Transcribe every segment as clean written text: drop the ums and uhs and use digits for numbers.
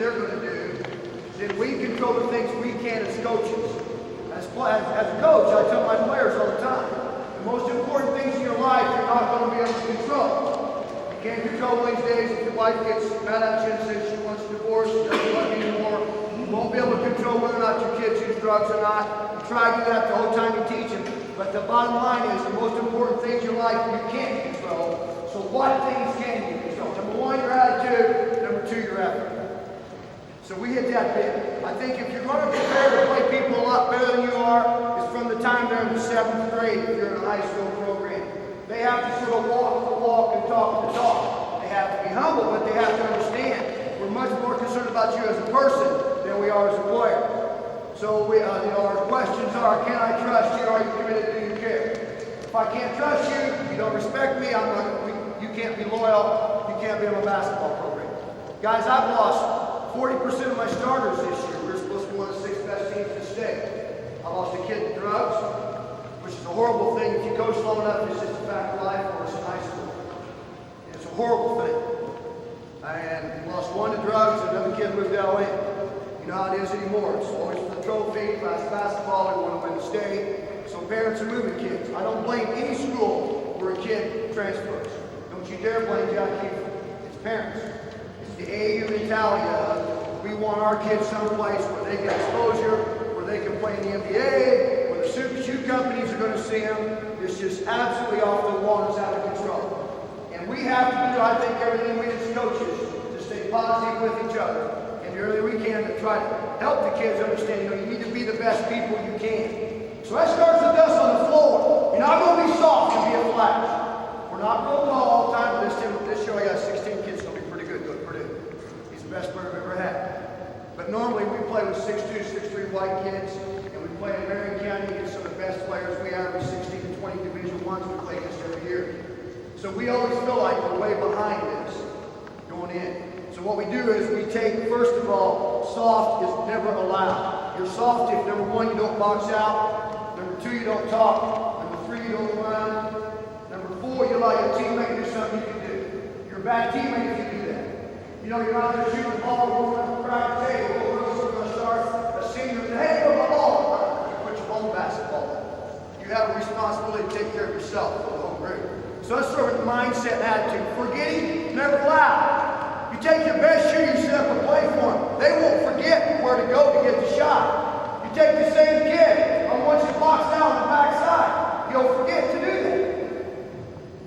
they're going to do, then we control the things we can as coaches. As a coach, I tell my players all the time, the most important things in your life you're not going to be able to control. You can't control Wednesdays if your wife gets mad at you and says she wants a divorce, she doesn't love you anymore. You won't be able to control whether or not your kids use drugs or not. You try to do that the whole time you teach them. But the bottom line is the most important things in your life you can't control. So what things can you control? Number one, your attitude. Number two, your effort. So we hit that bit. I think if you're going to prepare to play people a lot better than you are, it's from the time they're in the 7th grade if you're in a high school program. They have to sort of walk the walk and talk the talk. They have to be humble, but they have to understand we're much more concerned about you as a person than we are as a player. So our questions are, can I trust you? Are you committed? Do you care? If I can't trust you, you don't respect me, you can't be loyal, you can't be in my basketball program. Guys, I've lost 40% of my starters this year. We're supposed to be one of the 6 best teams in the state. I lost a kid to drugs, which is a horrible thing. If you coach long enough, it's just a fact of life, or it's in high school. It's a horrible thing. And we lost one to drugs, and another kid moved to LA. You know how it is anymore. It's always for the trophy, class basketball, they want to win the state. So parents are moving kids. I don't blame any school where a kid transfers. Don't you dare blame Jack Keefer. It's parents. It's the AAU mentality of we want our kids someplace where they get exposure, where they can play in the NBA, where the super shoe companies are going to see them. It's just absolutely off the wall and it's out of control. And we have to do, I think, everything we as coaches to stay positive with each other. And the earlier we can to try to help the kids understand, you need to be the best people you can. So that starts with us on the floor. You're not going to be soft and be a flash. We're not real tall all the time, but this show I got 16 kids going to be pretty good at Purdue. He's the best player I've ever had. But normally we play with 6'2", 6'3" white kids, and we play in Marion County against some of the best players we have in 16 and 20 Division I's we play against every year. So we always feel like we're way behind this going in. So what we do is we take, first of all, soft is never allowed. You're soft if, number one, you don't box out. Number two, you don't talk. Number three, you don't run. Number four, you allow your teammate to do something you can do. You're a bad teammate if you do that. You know, you're not going to shoot the ball, we're going to crack the table, we're going to start a senior, hey, put my ball. You put your own basketball. You have a responsibility to take care of yourself for the whole group. So that's sort of the mindset and attitude. Forgetting, never allowed. You take your best shooter, you set up a play for them. They won't forget where to go to get the shot. You take the same kid, and once you box out on the backside, he'll forget to do that.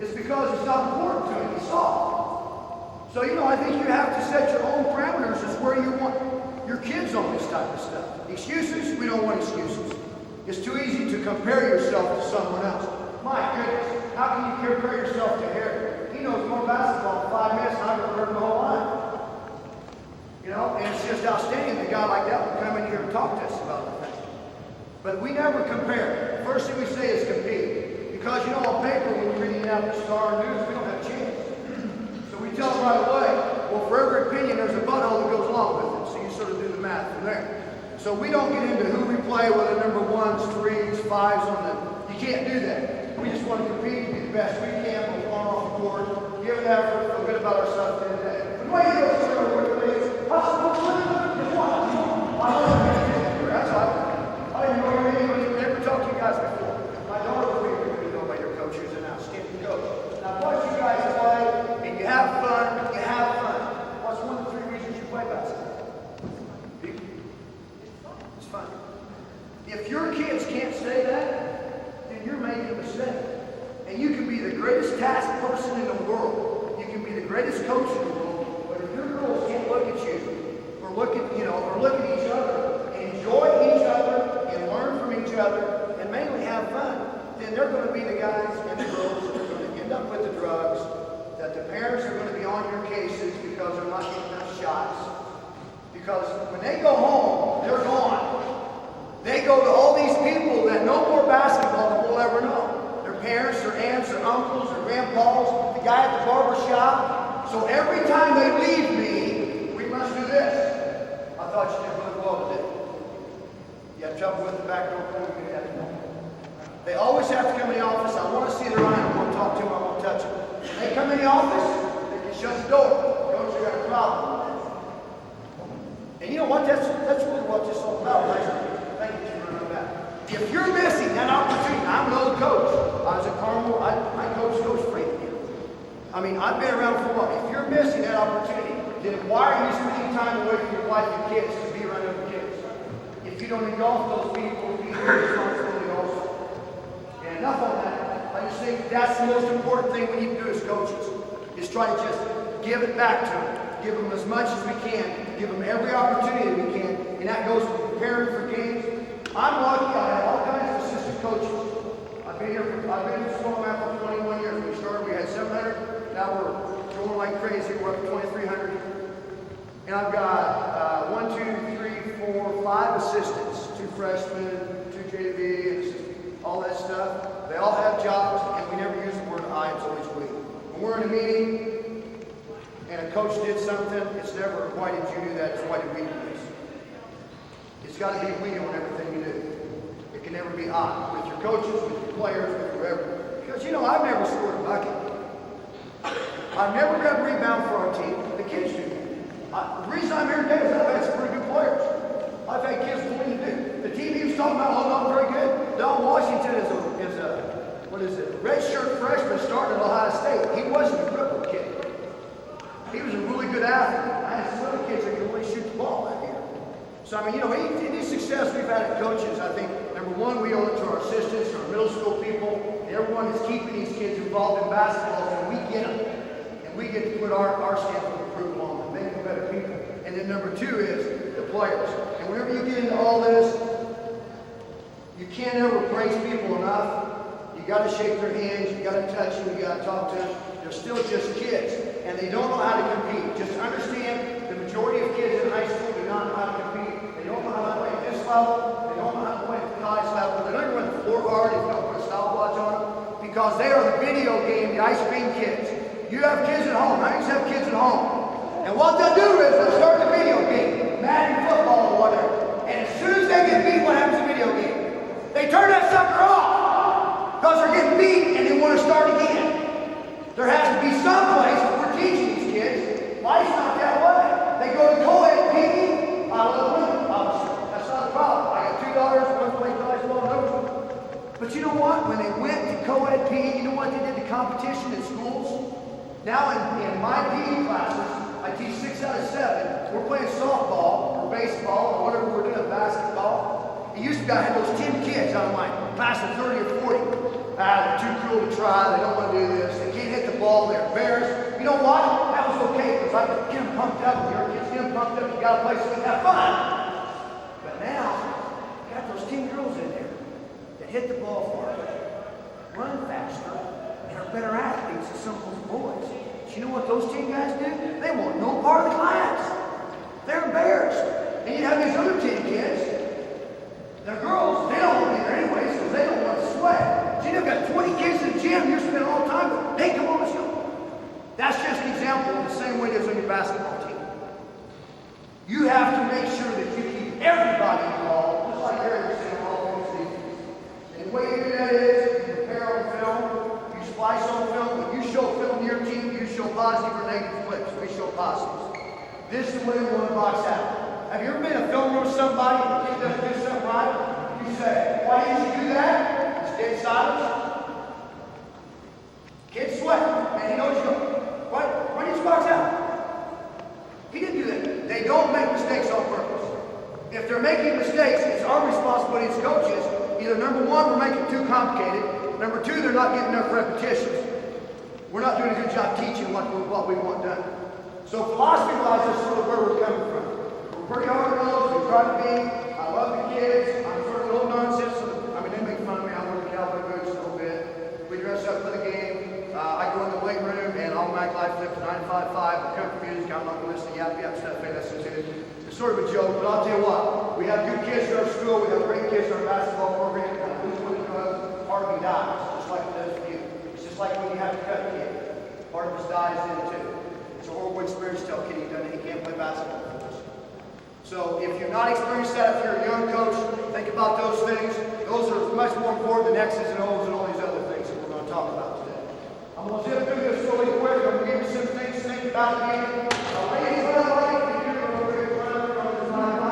It's because it's not important to him. He's soft. So, I think you have to set your own parameters as where you want your kids on this type of stuff. Excuses, we don't want excuses. It's too easy to compare yourself to someone else. My goodness, how can you compare yourself to Harry? He knows more basketball in 5 minutes than I've ever heard in my whole life. And it's just outstanding that a guy like that will come in here and talk to us about the thing. But we never compare. The first thing we say is compete. Because, on paper, when we're reading out the Star News, we don't have a chance. So we tell them right away, well, for every opinion, there's a butthole that goes along with it. So you sort of do the math from there. So we don't get into who we play, whether number 1s, 3s, 5s on them. You can't do that. We just want to compete, be the best we can, both on and off the court, give an effort, feel good about ourselves at the end of the day. The way you go through it, that's all. I didn't know anybody never talked to you guys before. My daughter was really know about your coach, who's an outstanding coach. Now, once you guys play and you have fun, what's one of the 3 reasons you play basketball? It's fun. If your kids can't say that, then you're making a mistake. And you can be the greatest task person in the world. You can be the greatest coach in the world. But if your girls can't look at you, or look at each other, and enjoy each other, and learn from each other, and mainly have fun, then they're going to be the guys and the girls that are going to end up with the drugs, that the parents are going to be on your cases because they're not getting enough shots. Because when they go home, they're gone. They go to all these people that know more basketball than we'll ever know. Their parents, their aunts, their uncles, their grandpas, the guy at the barber shop. So every time they leave me, we must do this. I thought you did really well today. You have trouble with the back door pull, you get that. They always have to come in the office. I want to see their eye. I want to talk to them. I want to touch them. When they come in the office, they can shut the door. Coach, you got a problem. know what? That's really what this is all about. Thank you for running that. If you're missing that opportunity, I'm an old coach. I was at Carmel. I coached Coach Freeman. I mean, I've been around for a while. If you're missing that opportunity, then why are you spending time away from your wife and kids to be around other kids? If you don't engulf those people, be your responsibility also. And enough on that. I just think that's the most important thing we need to do as coaches, is try to just give it back to them. Give them as much as we can. Give them every opportunity we can. And that goes from preparing for games. I'm lucky. I have all kinds of assistant coaches. I've been in Smallmouth for 21 years. When we started, we had 700. Now we're going like crazy. We're up to 2,300. And I've got 1, 2, 3, 4, 5 assistants. 2 freshmen, 2 JV, all that stuff. They all have jobs, and we never use the word I. It's always we. When we're in a meeting, and a coach did something, it's never, why did you do that? It's why did we do this? It's got to be we on everything you do. It can never be I. With your coaches, with your players, with whoever. Because, you know, I've never scored a bucket. I've never got a rebound for our team. The kids do. The reason I'm here today is I've had some pretty good players. I've had kids what we do. The team he was talking about, not very good. Don Washington is a redshirt freshman starting at Ohio State. He wasn't a crippled kid. He was a really good athlete. I had some other kids that could really shoot the ball out here. So, I mean, you know, any success we've had at coaches, I think, number one, we owe it to our assistants, to our middle school people, and everyone that's keeping these kids involved in basketball, and we get them. And we get to put our stamp of approval on them, make them better people. And then number two is the players. And whenever you get into all this, you can't ever praise people enough. You got to shake their hands, you got to touch them, you got to talk to them. They're still just kids, and they don't know how to compete. Just understand, the majority of kids in high school do not know how to compete. They don't know how to play at this level. They don't know how to play at the college level. They don't even run the floor hard if you don't put a stopwatch on them, because they are the video game, the ice cream kids. You have kids at home. I used to have kids at home. And what they'll do is they'll start the video game, Madden football or whatever. And as soon as they get beat, what happens to the video game? They turn that sucker off because they're getting beat and they want to start again. There has to be some place where we're teaching these kids. Life's not that way. They go to co-ed PE. I love women, obviously. That's not a problem. I got 2 daughters, one plays basketball, another one. But you know what? When they went to co-ed PE, you know what they did to competition in schools? Now in my PE classes, I teach 6 out of 7. We're playing softball or baseball or whatever we're doing, basketball. It used to be I had those 10 kids out of my class of 30 or 40. They're too cool to try. They don't want to do this. They can't hit the ball. They're embarrassed. You know what? That was okay because I could get them pumped up. Your kids get them pumped up. You got a place to have fun. But now, you got those 10 girls in there that hit the ball farther, run faster, and are better athletes than some of those boys. But you know what those 10 guys do? They want no part of the class. They're embarrassed. And you have these other 10 kids. They're girls. They don't want to be there anyways because they don't want to sweat. So you've got 20 kids in the gym. You're spending all the time with. Hey, come on, let's go. That's just an example of the same way it is on your basketball team. You have to make sure that you keep everybody involved, just like Eric was saying, all things defense. And the way you do that is you prepare on film, you splice on film. When you show film to your team, you show positive or negative flips. We show positives. This is the way we want to box out. Have you ever been in a film room with somebody and the kid doesn't do something right? You say, why didn't you do that? It's dead silence. Kid sweat, and he knows you go, why did you box out? He didn't do that. They don't make mistakes on purpose. If they're making mistakes, it's our responsibility as coaches. Either number one, we're making it too complicated. Number two, they're not getting enough repetitions. We're not doing a good job teaching what we want done. So philosophy-wise, that's sort of where we're coming from. We're pretty hard nosed, we try to be. I love the kids. I'm sort of a little nonsense. I mean, they make fun of me. I wear the cowboy boots a little bit. We dress up for the game. I go in the weight room and I'll make life flip to 95.5. The country music, I'm not going to listen to yap stuff. It's sort of a joke, but I'll tell you what. We have good kids in our school. We have great kids in our basketball program. Who's what it does, part of me dies, just like it does for you. It's just like when you have to cut a kid. Part of us dies in it too. It's a horrible experience to tell a kid he can't play basketball for us. So if you're not experienced that, if you're a young coach, think about those things. Those are much more important than X's and O's and all these other things that we're going to talk about today. I'm going to zip through this really quick. I'm going to give you some things to think about again. Ladies, what I like to do, we're going to run from this line.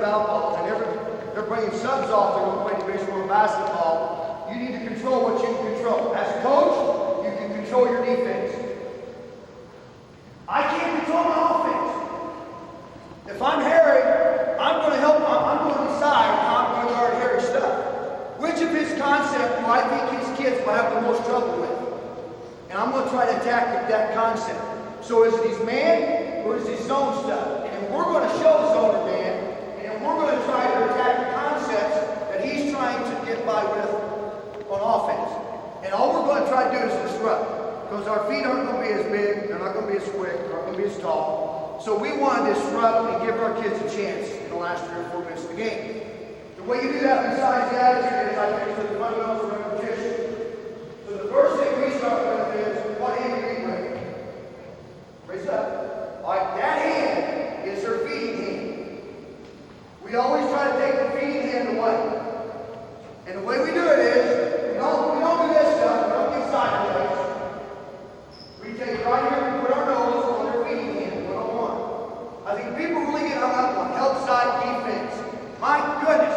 foul balls, and they're bringing subs off, they're going to play division or basketball. You need to control what you can control. As a coach, you can control your defense. I can't control my offense. If I'm Harry, I'm going to help, I'm going to decide how I'm going to guard Harry's stuff. Which of his concepts do I think his kids will have the most trouble with? And I'm going to try to attack that concept. So is it his man or is it his zone stuff? And we're going to show zone or man, and we're going to try to attack the concepts that he's trying to get by with on offense. And all we're going to try to do is disrupt. Because our feet aren't going to be as big, they're not going to be as quick, they're not going to be as tall. So we want to disrupt and give our kids a chance in the last 3 or 4 minutes of the game. The way you do that besides the attitude is, I think, the fundamentals of repetition. So the first thing we start with is, what hand do we bring? Raise up. All right, that hand is her feeding hand. We always try to take the feeding hand away. And the way we do it is, we don't do this stuff, we don't get sideways. We take it right here and put our nose on their feeding hand, one-on-one. I think people really get hung up on help side defense. My goodness,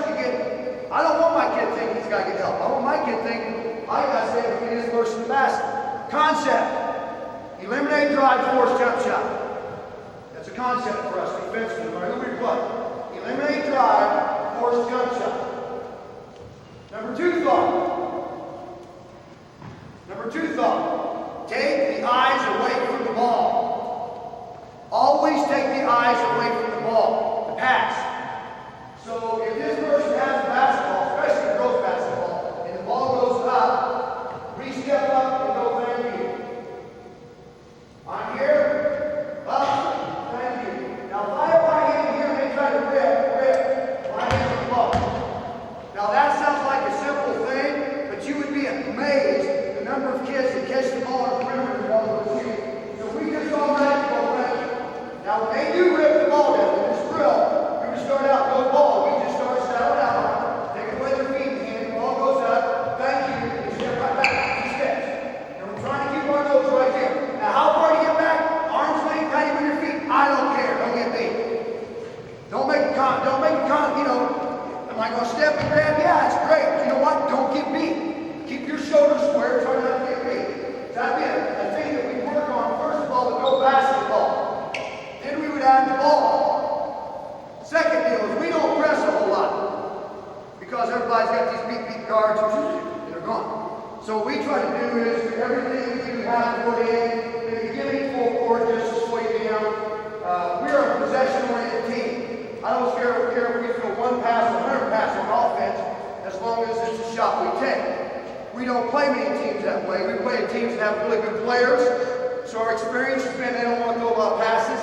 I don't want my kid thinking he's got to get help. I want my kid thinking, I got to stay with this person in the basket. Concept. Eliminate, drive, force, jump shot. That's a concept for us defensively. Right? Who we play? Eliminate, drive, force, jump shot. Number 2 thought. Number 2 thought. Take the eyes away from the ball. Always take the eyes away from the ball. The pass. So if this person has a basketball, especially girls basketball, and the ball goes up, we step up and go, thank you. I'm here, up, thank you. Now if I have my hand here and they try to rip, my hand on the ball. Now that sounds like a simple thing, but you would be amazed the number of kids that catch the ball on the perimeter and ball goes here. So we just automatically go, thank you. Now when they do rip the ball down in this drill, start out, no ball. We just start saddle out, take away their feet hand, the ball goes up, thank you, and step right back, 2 steps. And we're trying to keep our nose right here. Now, how far do you get back? Arms length, tight with your feet. I don't care. Don't get beat. Don't make a you know, am I going to step and grab? Yeah, it's great. You know what? Don't get beat. Keep your shoulders square, try not to get beat. That's a thing that we work on, first of all, to go basketball. Then we would add the ball. Second deal is we don't press a whole lot because everybody's got these beat guards and they're gone. So what we try to do is everything we do half court in, maybe give me full court just to slow you down. We're a possession-oriented team. I don't care if we throw 1 pass or 100 passes on offense as long as it's a shot we take. We don't play many teams that way. We play teams that have really good players. So our experience has been they don't want to go about passes.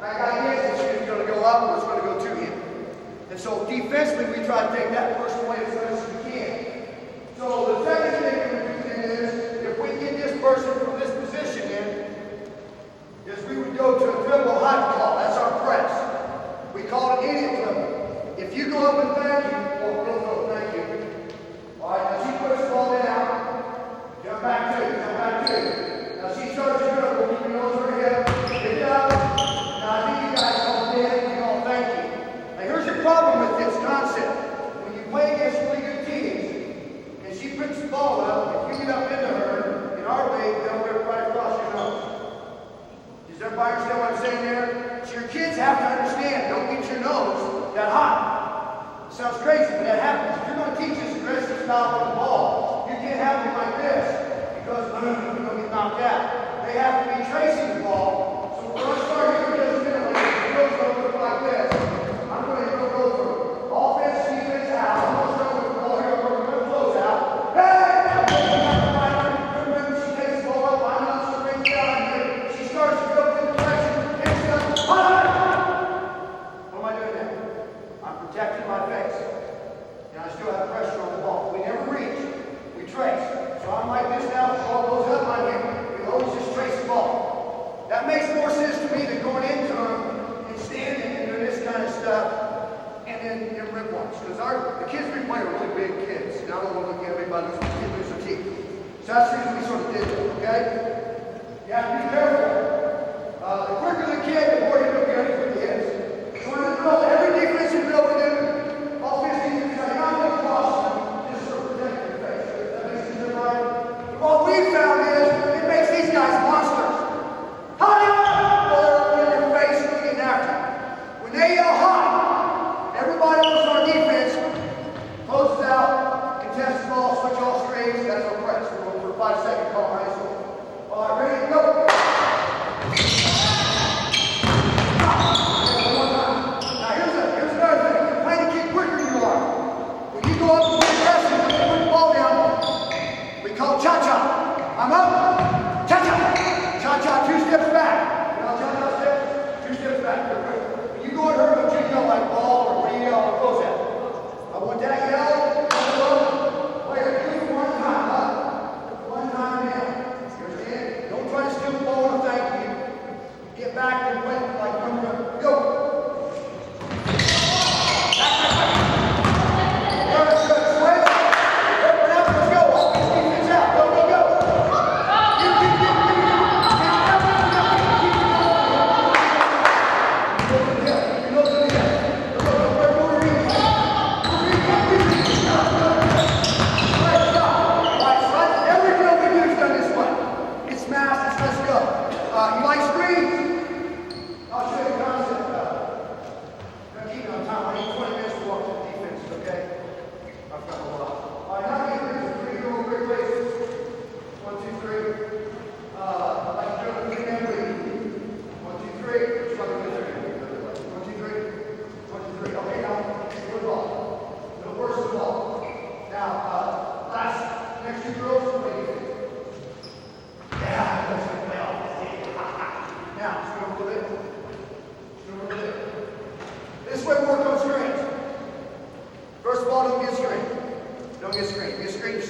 That guy is either going to go up or it's going to go to him. And so defensively, we try to take that person away as much as we can. So the second thing we would do then is, if we get this person from this position in, is we would go to a dribble hot call. That's our press. We call it idiot dribble. If you go up and thank you, go, thank you. All right, now she puts the ball down, jump back to it. Now she starts to dribble, keep your nose on her hip, pick it up. I think you guys all did, we all thank you. Now here's the problem with this concept. When you play against really good teams, and she puts the ball up, if you get up into her, in our way, they'll rip right across your nose. Does everybody understand what I'm saying there? So your kids have to understand, don't get your nose that hot. It sounds crazy, but that happens. If you're going to teach this aggressive style on the ball, you can't have them like this, because you're going to get knocked out. They have to be tracing the ball. So we're going to start here. Like this. I'm going to go through offense, defense, out. I'm going to start with the ball here. We're going to close out. Hey! She takes the ball up. I'm not so big down here. She starts to go in the direction. Picks it up. What am I doing now? I'm protecting my face. And I still have pressure on the ball. We never reach. We trace. So I'm like this now. The ball goes up on here. We always just trace the ball. That makes more sense to me than going into them. Standing and doing this kind of stuff, and then rip ones. Because the kids we play are really big kids. And I don't want to look at everybody lose their teeth. So that's the reason we sort of did it, okay? You have to be careful. The quicker the kid, the more he'll be ready for the kids. So in the drill, every defensive drill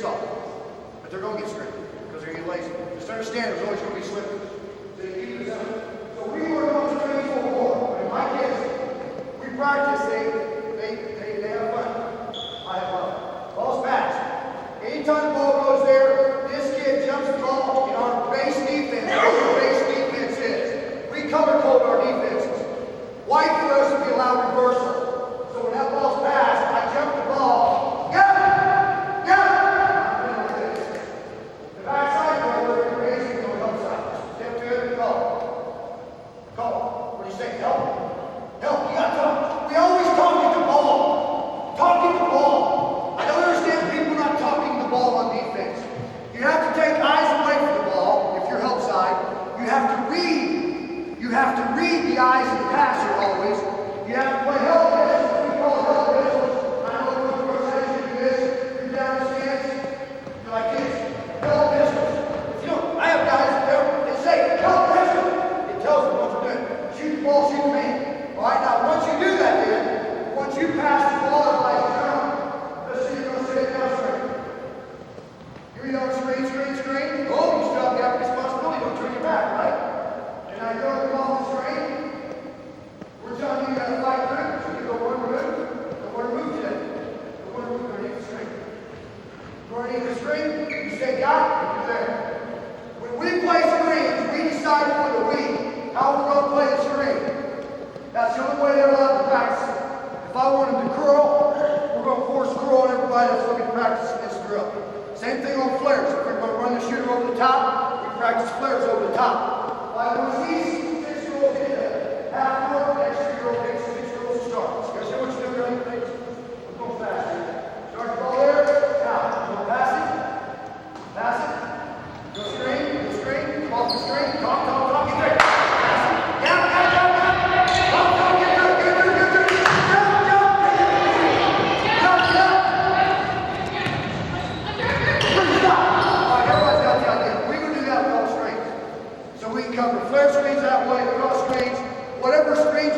soft. But they're going to get screened because they're going to get lazy. Just understand there's always going to be slippers. So you keep it simple. So we work on screens full bore. And my kids, we practice, they have fun. I have fun. Ball's fast. Anytime the ball goes there, this kid jumps the ball in our base defense. That's what our base defense is. We color code our defenses. White for us to be allowed reversal. So when that ball's passed, I jump the ball. Yeah! Yeah! The backside roller, you're basically going upside. Step good and call. Call. What do you say? Help. Help. You got to talk. We always talk at the ball. Talk at the ball. I don't understand people not talking the ball on defense. You have to take eyes away from the ball if you're help side. You have to read. You have to read the eyes of the passer always. You have to play help whistles. We call it help whistles. I know the coach says you do this. You're down the stands. You're like this. Help whistles. If you don't, I have guys that say help whistle. It tells them what to do. Shoot the ball, shoot the man. All right, now once you do that, then once you pass the ball, everybody's done. Let's see, you're going to say it down straight. Here you go, screen. Oh, you still have the responsibility. Don't turn your back, right? Now you're going to come off the screen. We're telling you you got to fight through. So you go one move. Go one move today. Go one move underneath the screen. Go underneath the screen. You say got it. You're there. When we play screens, we decide for the week how we're going to play the screen. That's the only way they're allowed to practice it. If I want them to curl, we're going to force curl on everybody that's looking to practice this drill. Same thing on flares. If we're going to run the shooter over the top, we practice flares over the top. I was these 6-year-olds hit a half court, next 3-year-old takes 6-year-olds to start. You guys see what you're doing right there? We're going fast here. Start the ball there. Now, go pass it. Pass it. Go screen. Come off the screen. Talk. Get there. Pass it. Down. Talk. Get there. Jump. All right, everybody's got the idea. We're going to do that with all screens. So we can cover flare screens that way, cross screens, whatever screens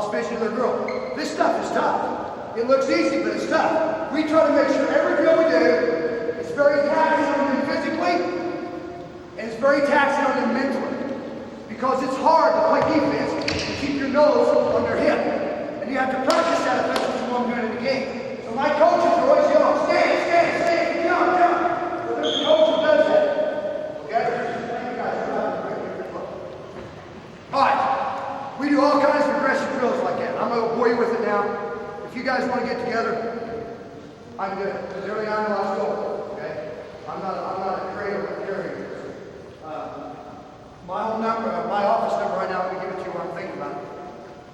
lost vision of their girl. This stuff is tough. It looks easy, but it's tough. We try to make sure every drill we do is very taxing on them physically, and it's very taxing on them mentally. Because it's hard to play defense and keep your nose on their hip. And you have to practice that if that's what you want to do in the game. So my coaches are always yelling, stand, jump. So there's a coach who does that. Okay? All right. We do all kinds of aggressive drills like that. I'm going to bore you with it now. If you guys want to get together, I can do it. Because early on I stole. Okay? I'm not a creator of carrying. My home number, my office number right now, let me give it to you what I'm thinking about,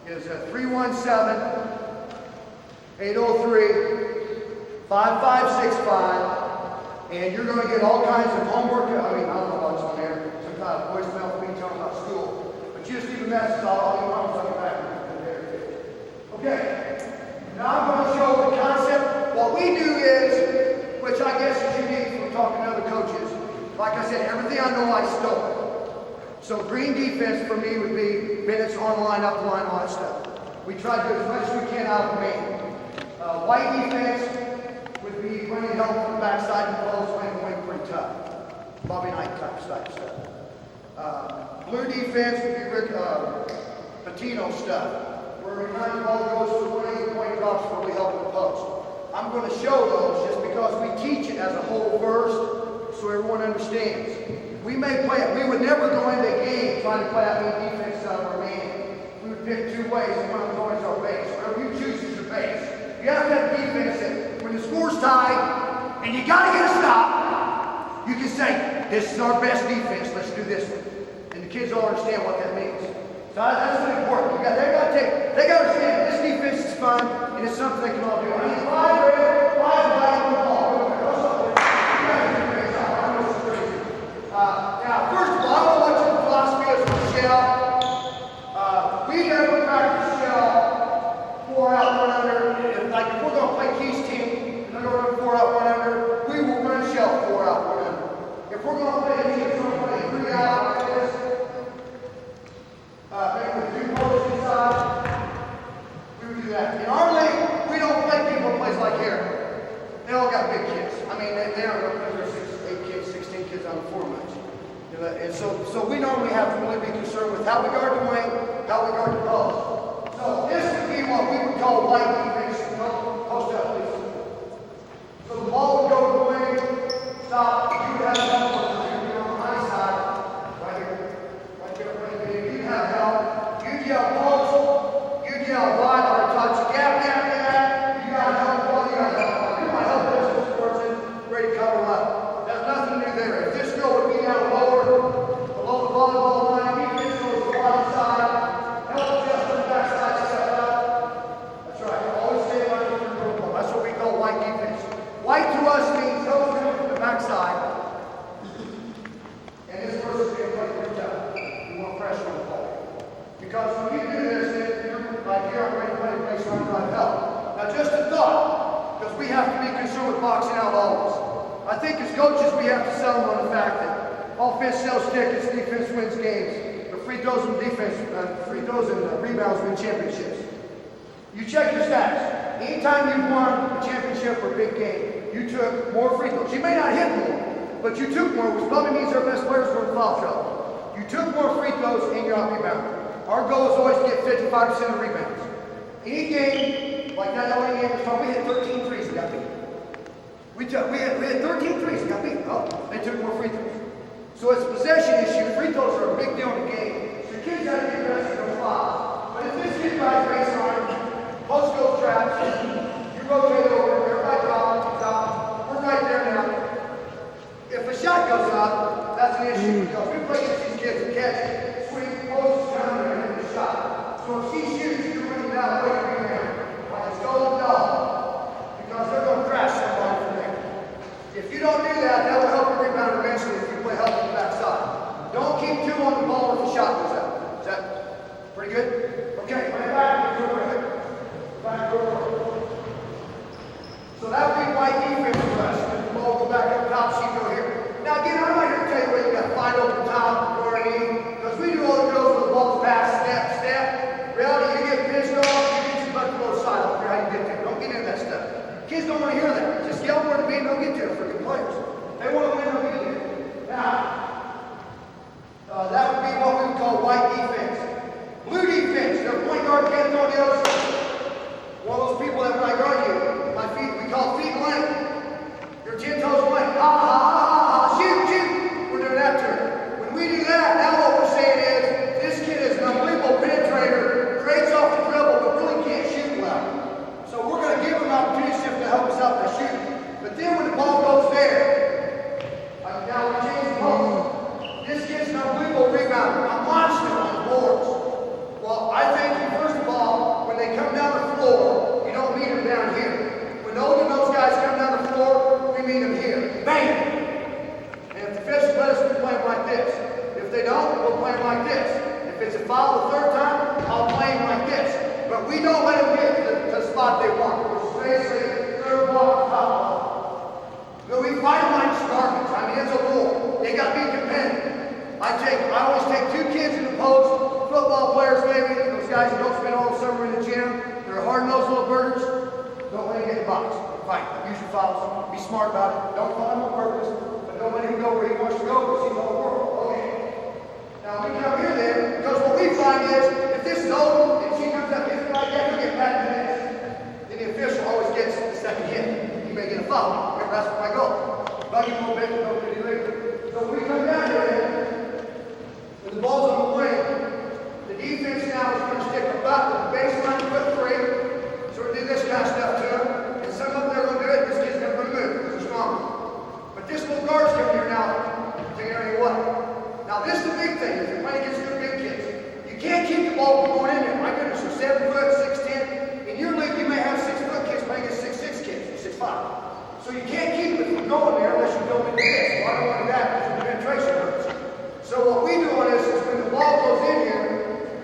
is 317-803-5565, and you're going to get all kinds of homework. I don't know what's on there, some kind of voicemail for me telling about school, but you just leave a message, I'll get back to you. Okay, now I'm going to show the concept. What we do is, which I guess is unique from talking to other coaches, like I said, everything I know I stole. So green defense for me would be minutes on line, up the line, all that stuff. We try to do as much as we can out of the main. White defense would be running help from the backside and close wing pretty tough. Bobby Knight type stuff. Blue defense would be Patino stuff, where we kind of ball goes to the wing, point drops where we help in the post. I'm going to show those just because we teach it as a whole first, so everyone understands. We may play it. We would never go into a game trying to play out any defense out of our man. We would pick two ways, and one of them is our base. Whatever you choose is your base. You have to have defense that when the score's tied and you got to get a stop, you can say, this is our best defense, let's do this one. And the kids all understand what that means. So that's really important. They got to understand this defense is fun and it's something they can all do. I mean, five right on the ball. Now, first of all, I don't know what your philosophy is with shell. We never practice shell 4 out, 1 under. Like if we're going to play Keith's team and they're going to run 4 out, 1 under, we will run shell 4 out, 1 under. If we're going to play a team that's going to play 3 out like this, maybe with 2 posts inside, we would do that. In our league, we don't play people in places like here. They all got big kids. I mean, they aren't going to play 8 kids, 16 kids on the floor much. And so we normally have to really be concerned with how we guard the wing, how we guard the post. So this would be what we would call white defense. Post up, please. So the ball would go to the wing, stop. You would have help on my side, right here. You'd have help. You'd yell post. You'd yell wide or touch. Gap. You got to help. You got to help. You might help this sports in, ready to cover up. There's nothing new there. If this girl would be down lower, below the volleyball line, defense goes to the right side, help just on the backside, step up. That's right. Always stay right over the goal. That's what we call white defense. White to us means help from the backside. And this person's going to play pretty tough. We want pressure on the ball. Because when you do this, then you're like here, I'm ready to play a place where I'm trying to help. Now just a thought, because we have to be concerned with boxing out always. I think as coaches we have to sell them on the fact that offense sells tickets, defense wins games, but free throws and rebounds win championships. You check your stats. Anytime you've won a championship or a big game, you took more free throws. You may not hit more, but you took more, which probably means our best players were in foul trouble. You took more free throws and you're out rebounding. Our goal is always to get 55% of rebounds. Any game, like that LA game was fun, we hit 13 threes and got beat. We had 13 threes and got beat. Oh, they took more free throws. So it's a possession issue. Free throws are a big deal in the game. So kids have to get ready to those fouls. But if this kid drives baseline, post goes traps, you rotate over, everybody drop, we're right there now. If a shot goes up, that's an issue because we play against these kids and catch it. Swing, post, down there, and hit the shot. So if she shoots, you're running down, wait a minute. Like it's going down. Because they're going to crash somebody from there. If you don't do that, that will help you rebound eventually if you play help on the backside. Don't keep 2 on the ball if the shot goes out. Is that pretty good? Okay, play back. So that would be white defense for us. The ball go back up top, she go here. Now again, I'm not here to tell you where you got to find open top, or because we do all the drills with the ball's pass, step. Reality, you get pitched over, around. I'm watching them on the boards. Well, I think, first of all, when they come down the floor, you don't meet them down here. When those guys come down the floor, we meet them here. Bang! And if the officials let us, we play them like this. If they don't, we'll play them like this. If it's a foul the third time, I'll play them like this. But we don't let them get to the spot they want. Which is basically third ball, foul ball. But we fight them like Spartans. I mean, it's a war. They got to be competitive. I always take 2 kids in the post, football players maybe, those guys who don't spend all the summer in the gym. They're hard-nosed little birders. Don't let him get in the box. Fight. Use your fouls. Be smart about it. Don't fight him on purpose. But don't let him go where he wants to go because he's all the world. Okay. Now we come here then, because what we find is, if this is over, if she comes up, hits it like that, he'll get back to this. Then the official always gets the second hit. He may get a foul. Remember, that's my goal. Bug him a little bit, go pretty later. So we come down here then, when the ball's on the wing, the defense now is going to stick a butt with the baseline foot 3. So we do this kind of stuff to them. And some of them they're going to do it, this kid's never going to move because they're stronger. But this little guard's coming here now, taking everything away. Now this is the big thing, if you're playing against good big kids. You can't keep the ball from going in there. My goodness, you're 7 foot, 6'10". In your league, you may have 6 foot kids playing against 6'6" kids, 6'5". So you can't keep it from going there unless you go into this. Well, I don't want that because the penetration hurts. So what we do on this is when the ball goes in here,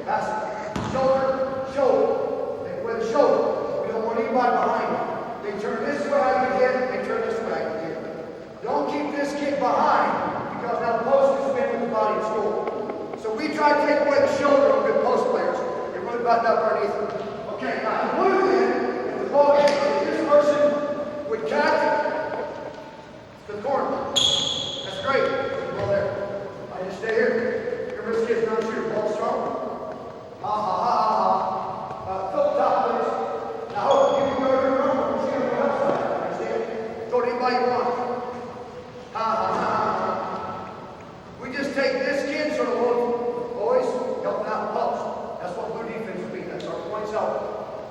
pass it shoulder, shoulder. They wear the shoulder. We don't want anybody behind you. They turn this way I can hit, they turn this way I can hit. Don't keep this kid behind because now the post is spin with the body and score. So we try to take away the shoulder of good post players. They're really buttoned up underneath them. Okay, now the blue then, if the ball gets this person would catch the corner. That's great. Ball there. I just stay here. Remember this kid's not shooter. Ball strong. Ha ha ha ha. Fill the top, please. Now hold on. You can go to your room. She's going to go outside. Understand? Go to anybody you want. Ha ha ha ha. We just take this kid sort of little boys, helping out the post. That's what blue defense would be. That's our points help.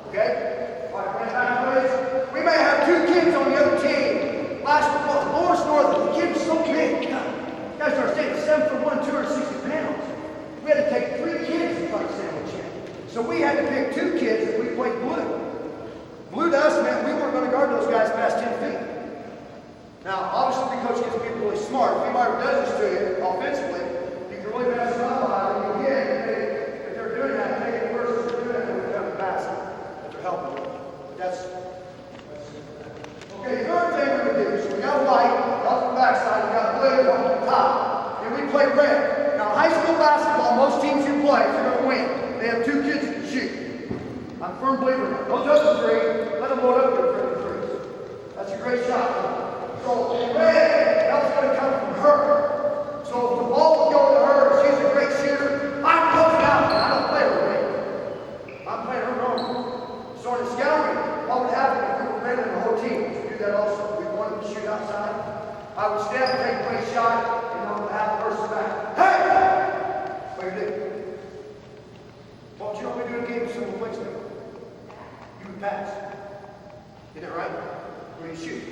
Okay? All right, bring it back, please. We may have 2 kids on the other team. Last Lawrence Northern, the kid was so big. You guys understand, 7 for 1, 260 pounds. We had to take 3 kids to try to sandwich him. So we had to pick 2 kids that we played blue. Blue to us meant we weren't going to guard those guys past 10 feet. Now, obviously, the coach gets people really smart. If anybody does this to you offensively, you can really mess them up by it. Again, if they're doing that, take it worse. If they're doing that, they're coming past it. If they're helping them. That's okay, the third thing we're going to do is we got white off the backside, we got blue on the top, and we play red. Now, high school basketball, most teams you play, if you're going to win, they have 2 kids that can shoot. I'm a firm believer in that. Those other 3, let them load up their 3 threes. That's a great shot. So, red, that's going to come from her. So, if the ball will go to her, she's a great shooter, I'm closing out, and I don't play her red. I'm playing her normal. So, in scouting, what would happen if we were red in the whole team? That also, we wanted to shoot outside. I would step, take a great shot, and I would have the person back. Hey! What do you do? What you want me to do in a game of simple plays now? You would pass. Isn't that right? Or you shoot.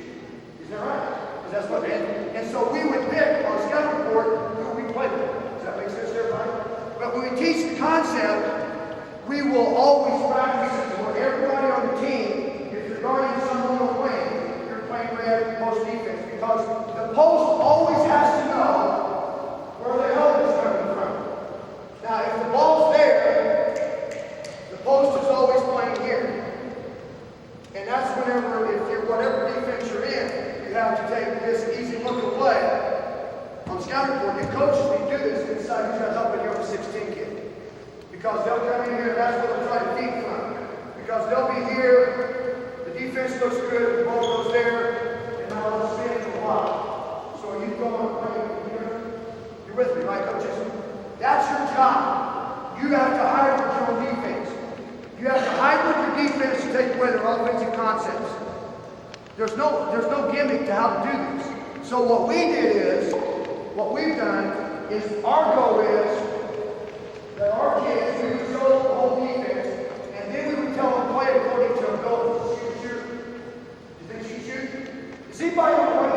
Isn't that right? Because that's what and so we would pick on a scouting report who we played with. Does that make sense to everybody? But when we teach the concept, we will always practice it for everybody on the team. If you're guarding someone on the wing, playing red post defense because the post always has to know where the help is coming from. Now, if the ball's there, the post is always playing here. And that's whenever, if you're whatever defense you're in, you have to take this easy look and play. On scouting report, your coaches need to do this inside who's got help in here with 16 kid. Because they'll come in here and that's where they'll try to feed from. Because they'll be here. The defense looks good, the ball goes there, and now let's stand for a while. So you go on playing here. You're with me, right, coaches? That's your job. You have to hide with your own defense. You have to hide with your defense to take away their offensive concepts. There's no gimmick to how to do this. So what we did is, what we've done is our goal is that our kids, we would show the whole defense, and then we would tell them to play according to ability. Is anybody on the way?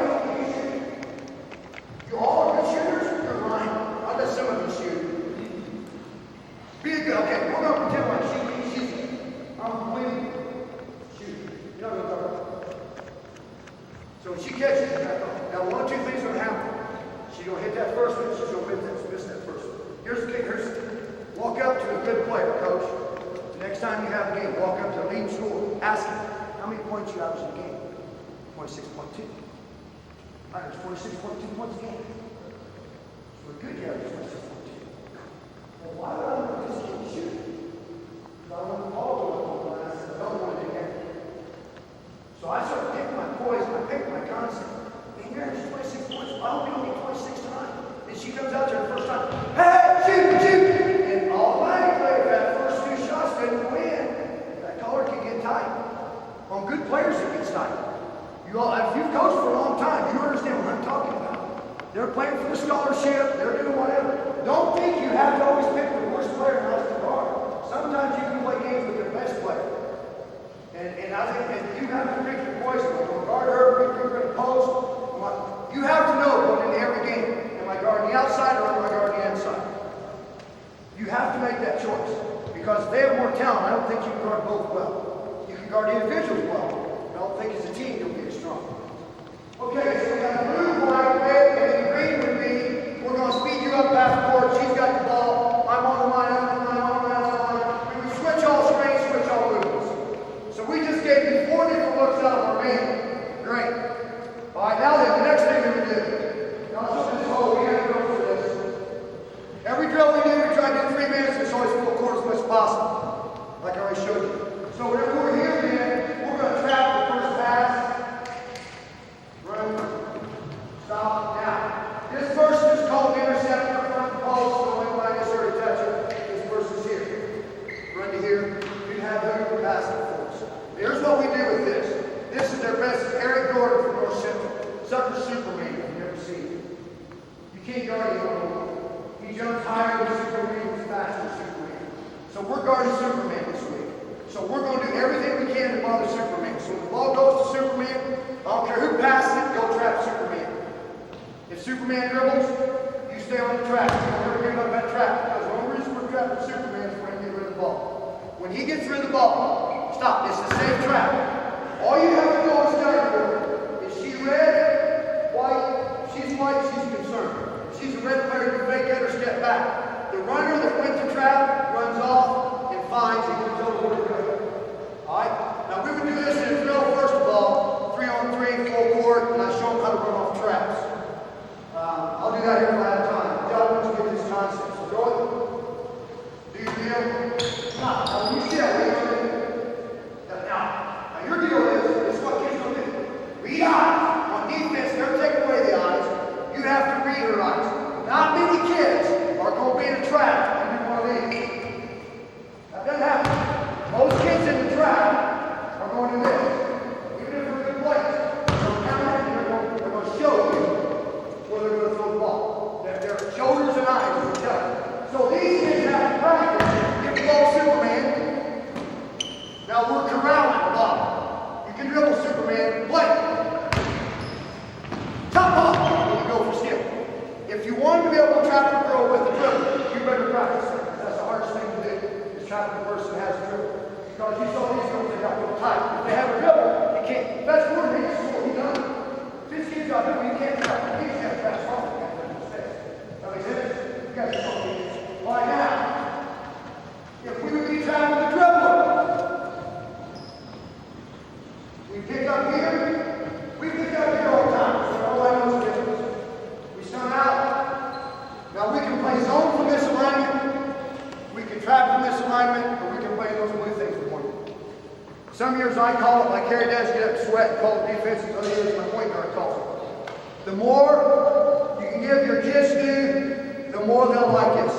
You all are good shooters? You're lying. I let some of you shoot. Walk up to a good player, coach. The next time you have a game, walk up to a leading scorer. Ask him, how many points you average in a game? 26.2. I average 46.2 points a game. So we're good, you average 26.2. Well, why would I want this kid to shoot? Because I want the ball to go on the glass and I don't want it to get. So I started picking my poise, I picked my concept. Man, you average 26 points. I hope you don't get 26 tonight. And she comes out there the first time, hey, shoot! And automatically, if that first few shots didn't go in, that collar can get tight. On good players, it gets tight. If you've coached for a long time, you understand what I'm talking about. They're playing for the scholarship, they're doing whatever. Don't think you have to always pick the worst player as the guard. Sometimes you can play games with the best player. And I think you have to pick your poison. When guard her, if you're going to post, you have to know going into every game. Am I guarding the outside or am I guarding the inside? You have to make that choice. Because if they have more talent, I don't think you can guard both well. You can guard individuals well. I don't think as a team you'll be as strong. Okay, so we got blue, white, red, and then green would be, we're going to speed you up half court. She's got the ball. I'm on the line, I'm on the line, I'm on the line, I'm on the line. We would switch all screens, switch all movements. So we just gave you 4 different looks out of our man. Great. All right, now then, the next thing we would do. Now let's look at this hole. We have to go through this. Every drill we do, we try to do 3 minutes. It's always full court as much as possible. Like I already showed you. So whenever we're here, then, we're going to trap the first pass. Run. Stop. Now, this person is called the interceptor front post. So when I necessarily touch it, this person's here. Run to here. You have who pass it for us. Here's what we do with this. This is their best. Eric Gordon from North Central. Sucker Superman, if you've never seen it. You can't guard him anymore. He jumps higher than Superman, he's faster than Superman. So we're guarding Superman this week. So we're going to do everything we can to bother Superman. So when the ball goes to Superman, I don't care who passes it, go trap Superman. If Superman dribbles, you stay on the track. You don't ever get up that track. Because the only reason we're trapping Superman is for him to get rid of the ball. When he gets rid of the ball, stop. It's the same trap. All you have to do is tell her, is she red, white? She's white, she's concerned. If she's a red player, you fake it or step back. The runner that went to trap runs off and finds and goes over where to go. Alright? Now we would do this in a drill first of all, 3-on-3, full court, and I show them how to run off traps. I'll do that here if I have time. Y'all need to get this concept. So go ahead. Do your deal. Now, when you see that, now, your deal is what kids don't do. Read eyes. On defense, they're taking away the eyes. You have to read her eyes. Not many kids are going to be in a trap and do one of these. That doesn't happen. Most kids in the trap are going to do this. Even if they're good players, they're going to show you where they're going to throw the ball. Their shoulders and eyes will tell you. So these kids have to practice. Get below Superman. Now we're corralling the ball. You can dribble Superman, play. Top off when you go for skill. If you want to be able to trap the girl with the dribble, you better practice it. That's the hardest thing to do, is trap the person that has a dribble. Because you saw these girls, they got a little tight. If they have a dribble, you can't. That's one thing you score. You done. This kid's got a dribble, you can't trap. You can't trap strong. You can't make mistakes. That makes sense? You guys are talking. Why now? If we would be trapping the dribbler, we pick up here. We pick up here all the time. So all I know is difference. We start out. Now we can play zone from this alignment. We can trap from this alignment, or we can play those blue things for one. Some years I call it, like Harry does, get up, sweat, and call it defenses. Other years my point guard calls it. The more you can give your kids to, the more they'll like it.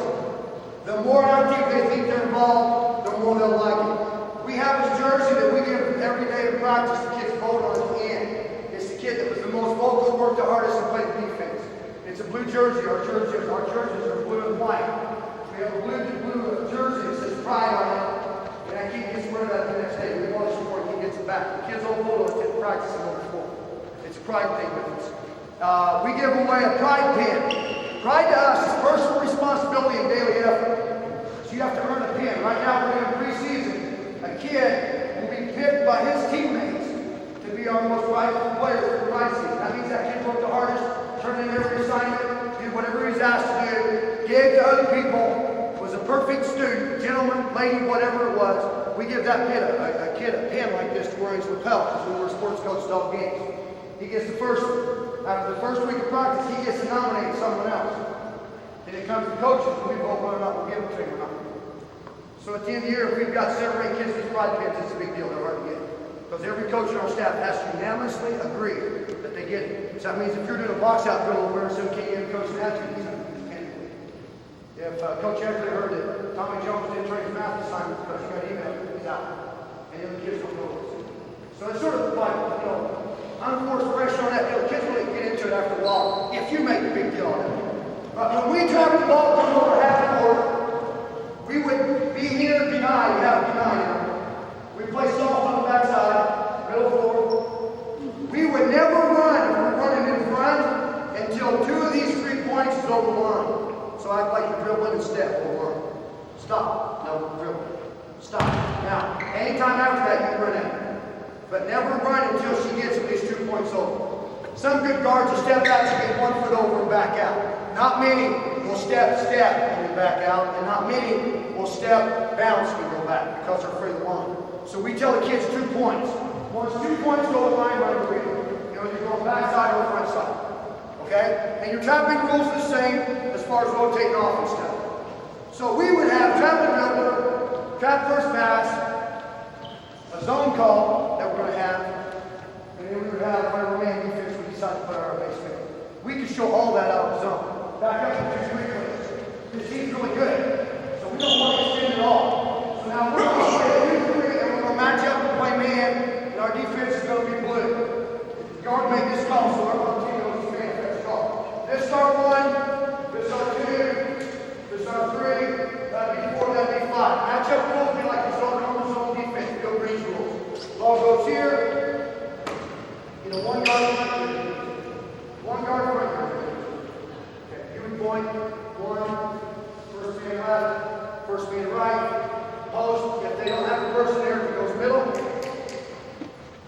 The more active they think they're involved, the more they'll like it. We have this jersey that we give every day in practice. The kids vote on at the end. It's the kid that was the most vocal, worked the hardest, and played defense. It's a blue jersey. Our jerseys are blue and white. We have a blue jersey that says pride on it. And I keep gets rid of that the next day. We want to support it, he gets it back. The kids all vote on it, practice it on the floor. It's a pride thing with us. We give away a pride pin. Pride to us is personal responsibility and daily effort. So you have to earn a pin. Right now we're in preseason. A kid will be picked by his teammates to be our most valuable player for the right season. That means that kid worked the hardest, turned in every assignment, did whatever he's asked to do, gave to other people, perfect student, gentleman, lady, whatever it was, we give that kid a pen like this to wear his lapel because we were sports coaches all games. He gets the first one. After the first week of practice, he gets to nominate someone else. Then it comes to coaches, and we vote whether or not we'll give it to him or not. So at the end of the year, if we've got 7 or 8 kids with pride pens, it's a big deal. They're hard to get. Because every coach on our staff has to unanimously agree that they get it. So that means if you're doing a box out drill where some kid in coach an attitude, he's going to do it. If Coach Everett heard that Tommy Jones didn't turn his math assignment because he got emailed, he's out. And the other kids don't know it. So it's sort of like, unforced pressure on that deal. Kids really get into it after a while if you make a big deal on it. But when we travel the ball comes over half the court, we would be here denied. We have denied. We play soft on the backside, middle floor. We would never run if we're running in front until 2 of these 3 points is over the line. So I'd like to dribble in and step over the line. Stop. No, dribble. Stop. Now, anytime after that, you can run out. But never run until she gets at least 2 points over. Some good guards will step out to get 1 foot over and back out. Not many will step, and back out, and not many will step, bounce, and go back because they're afraid of the line. So we tell the kids 2 points. Once 2 points go to line, run the wheel. You're going backside or front side. Okay? And your trapping rules are the same as far as rotating off and stuff. So we would have trap and dribbler, trap first pass, a zone call that we're going to have, and then we would have whatever man defense we decide to put on our base man. We could show all that out of the zone. Back up to 2 3 plays. This team's really good, so we don't want to extend it all. So now we're going to play 2 3, and we're going to match up and play man, and our defense is going to be blue. The guard made this call, so our team knows this man that's call. This our 1, this our 2, this our 3, that'd be 4, that'd be 5. Match up rules be like the zone on the zone defense, Bill Green's rules. Ball goes here, 1 yard front, 1 yard front. Okay, you would point 1, first man left, first man right, post. If they don't have a person there, it goes middle.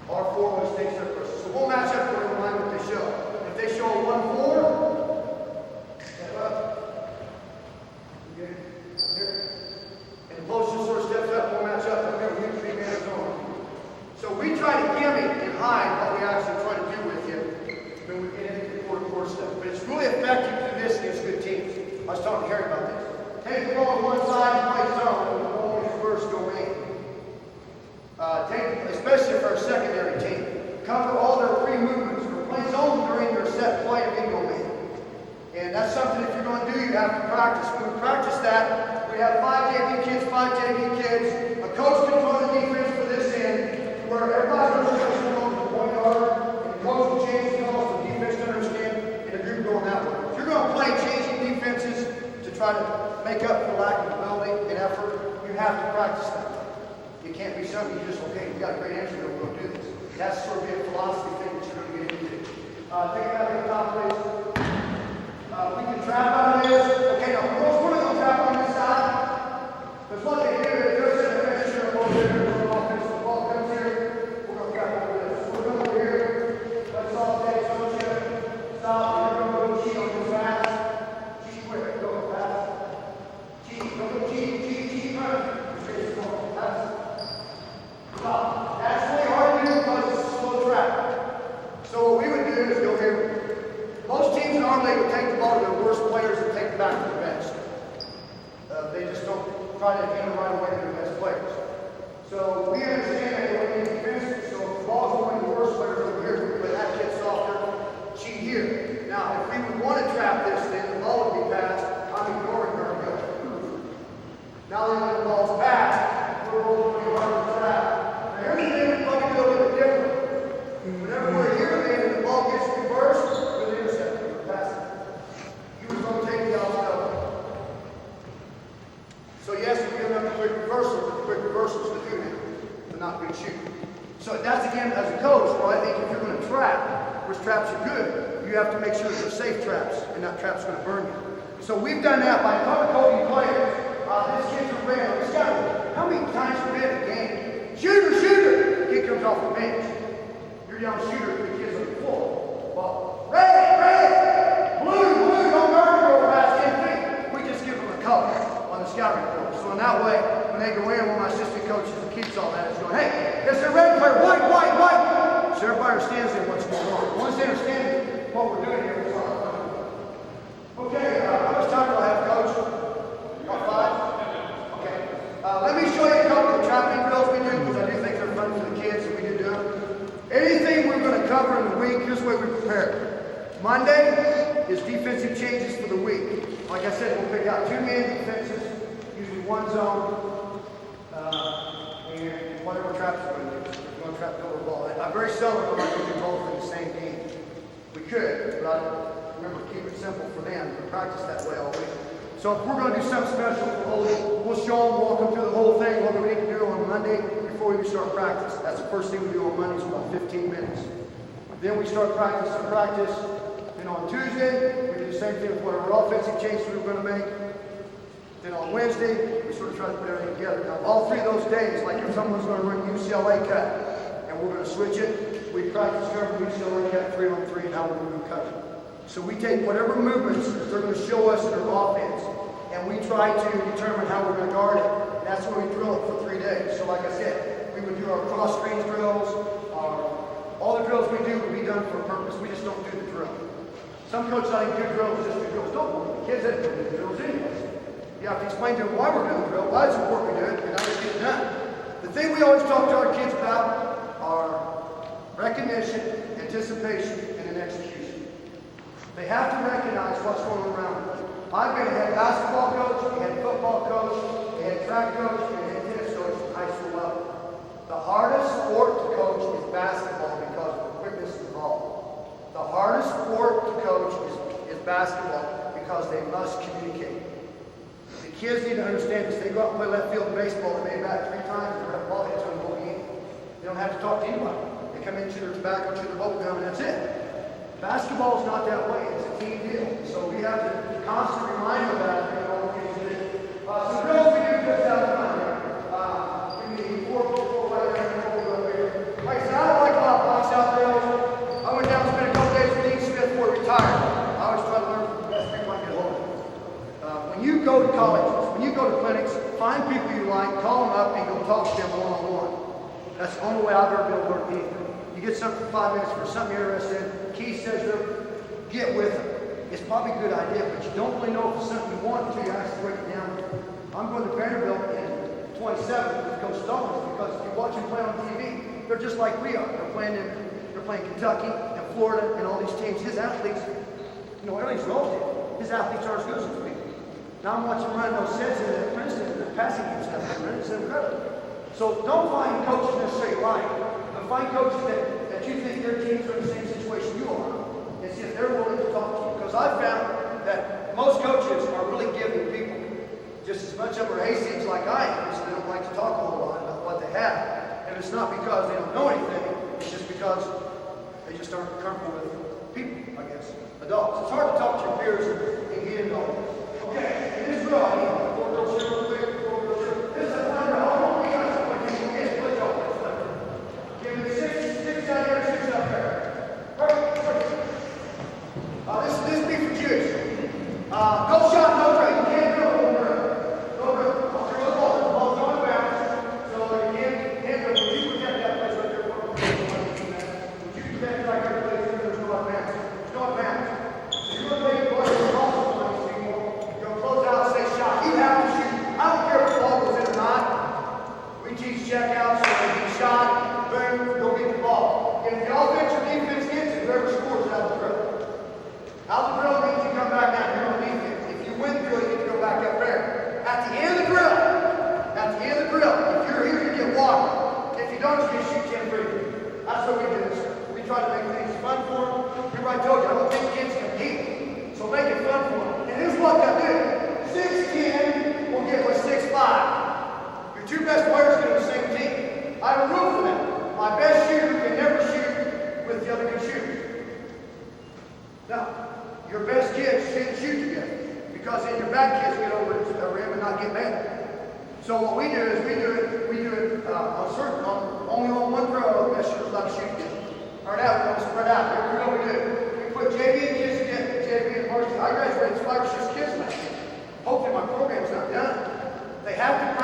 Our 4 always takes their person. So we'll match up for in line what they show. If they show a 1-4, step up. Okay, here. And the post just sort of steps up, we'll match up. Remember, we usually man zone. So we try to gimmick and hide what we actually try to do with you when we get into the quarter stuff. But it's really effective to do this against good teams. I was talking to Harry about this. Take the ball on one side and play zone, and the ball is first go in. Especially for a secondary team. Cover all their free movements or play zone during their set play of bingo man. And that's something if you're going to do, you have to practice. When we practice that, we have 5 JV kids, 5 JV kids. A coach can throw the defense for this end, where everybody knows what's going to the 1 yard, and the coach will change the calls, the defense to understand, and the group going that way. If you're going to play changing defenses to try to make up for lack of ability and effort, you have to practice that. It can't be something you just, okay, you got a great answer, we're going to do this. That's sort of a philosophy thing that you're going to get into. Take it out of the top, please. We can trap out of this. Okay, now, girls, we're going to trap on this side. Because what they do is they're sitting there, they're sure over there, the ball comes here, we're going to trap over this. So we're going over here, let's all take some shit. Stop, you're going to go cheat on this fast. Cheat quick, go fast. Cheat, go cheat, run. Stop. That's really hard to do because it's a slow track. So what we would do is go here. Most teams in our league would take the ball to their worst players and take it back to the best. They just don't try to hand them right away to their best players. So we understand that when we defense, so if the ball's going to the worst players over here, we put that kid softer, cheat here. Now, if we would want to trap this, then the ball would be passed. I'm ignoring her and go. Now that when the ball's passed, we're rolling really hard to trap. Now, here's the thing we probably do a little bit different. Whenever we're here, man, and the ball gets reversed, we'll intercept it, we'll pass it. You was going to take the outside of it. So yes, we give them a quick reversal, but the quick reversal is the do now, but not good shooting. So that's again, as a coach, well, I think if you're going to trap, which traps are good, you have to make sure they're safe traps, and not traps going to burn you. So we've done that by color-coding players. This kid's a ran. This guy, how many times have you been in a game? Shooter, shooter! Kid comes off the bench. You're young shooter, the kid's on the floor. Well, red, blue, don't murder over past 10 feet. We just give them a color on the scouting. in that way, when they go in, one of my assistant coaches who keeps all that is going, hey, it's a red player, white, white, white. So everybody understands then what's going on. Once they understand what we're doing here, it's all right. Okay, how much time do I have, Coach? About 5? Okay. Let me show you a couple of trapping drills we do, because I do think they're fun for the kids, and we do them. Anything we're going to cover in the week, here's the way we prepare. Monday is defensive changes for the week. Like I said, we'll pick out 2-man defenses, usually one zone, and whatever traps we're going to use. We're going to trap over ball. I very seldom like to do both in the same game. We could, but I remember keep it simple for them. We practice that way all week. So if we're going to do something special for Holy, we'll show them, walk them through the whole thing, what we need to do on Monday before we start practice. That's the first thing we do on Mondays, about 15 minutes. Then we start practice. Then on Tuesday, we do the same thing with whatever offensive changes we were going to make. Then on Wednesday, we sort of try to put everything together. Now, all 3 of those days, like if someone's going to run UCLA cut, and we're going to switch it, we practice covering UCLA cut 3-on-3 and how we're going to cover. So we take whatever movements they're going to show us in their offense, and we try to determine how we're going to guard it. And that's where we drill it for 3 days. So like I said, we would do our cross screen drills, all the drills we do would be done for a purpose. We just don't do the drill. Some coaches I think do drills just do drills. Don't worry, the kids that do the drills anyways. You have to explain to them why we're doing the drill, why it's important we do it, and how we get it done. The thing we always talk to our kids about are recognition, anticipation, and then execution. They have to recognize what's going on around them. I've been a head basketball coach, a head football coach, a head track coach, and a head tennis coach at high school level. The hardest sport to coach is basketball because of the quickness involved. The hardest sport to coach is basketball because they must communicate. The kids need to understand this. They go out and play left field baseball, they may bat 3 times, and the ball hits them the whole game. They don't have to talk to anybody. They come in, chew their tobacco, chew their bubble gum, and that's it. Basketball is not that way. It's a team deal. So we have to constantly remind them about it in all the things we do. Some drills we do just out of time here. We need 4 right there and 4 over here. Like I said, I don't like a lot of box out drills. I went down and spent a couple days with Dean Smith before he retired. I always try to learn from the best people I can get hold of. When you go to colleges, when you go to clinics, find people you like, call them up, and go talk to them one-on-one. That's the only way I've ever been able to learn anything. You get something for 5 minutes for something you're interested in. Keith says get with them. It's probably a good idea, but you don't really know if it's something you want until you actually break it down. I'm going to Vanderbilt in 27 with Coach Stallings because if you watch him play on TV, they're just like we are. They're playing Kentucky and Florida and all these teams. His athletes, everything's relative. His athletes are as good as we. Now I'm watching him run those sets in at Princeton and the passing game stuff. It's incredible. So don't find coaches necessarily right, but find coaches that you think their teams are in the same situation you are. And see if they're willing to talk to you. Because I've found that most coaches are really giving people just as much of their hayseeds like I am, so they don't like to talk a whole lot about what they have. And it's not because they don't know anything, it's just because they just aren't comfortable with people, I guess, adults. It's hard to talk to your peers and get into all this. Okay, in this row, I need before we go real quick, this is a thunder. Hold on, we got something. Let's go. Give me 6 down here, 6 up there. Perfect. This be for Jews. No shot, no break. You can't do it over there. No break. I'll throw the ball. The ball's on the bounce. So you can't go. Would you protect that place right there? Would you protect right there, please? There's no out bounce. There's no out bounce. So you're going to take the ball. You're going to close out and say shot. You have to shoot. I don't care if the ball goes in or not. We teach checkouts, so if you shot, boom, go get the ball. If the offense or defense gets it, whoever scores is out the drill. Out the drill means you come back down. You're on defense. If you win the drill, you get to go back up there. At the end of the drill, if you're here, you get water. If you don't, you get shoot 10 free. That's what we do. We try to make things fun for them. Remember I told you, I don't think kids compete. So make it fun for them. And here's what I do. 6-10 will get with 6-5. Your 2 best players get on the same team. I have a rule for them. My best shooter can never shoot with the other good shooter. Now, your best kids shouldn't shoot together because then your bad kids get over him and not get mad. So what we do is we do it only on one throw. The best shooters allowed to shoot together. Spread out, we're going to spread out. Here's what we do. We put JV and kids together. JV and varsity. I graduated 5 or 6 kids last year. Hopefully my program's not done. They have to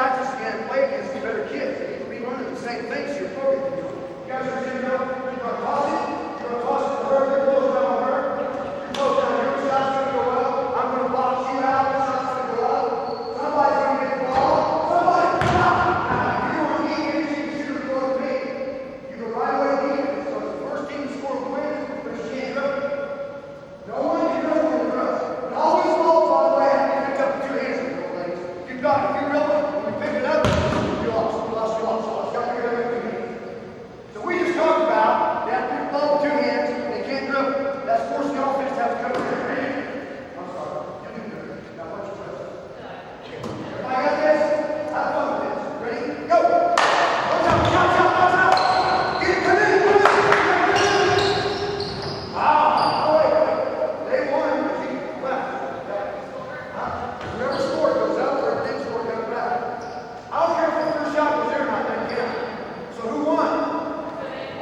Whoever scored goes up, whoever didn't score goes back. I don't care if the first shot was there or not, doesn't count. So who won?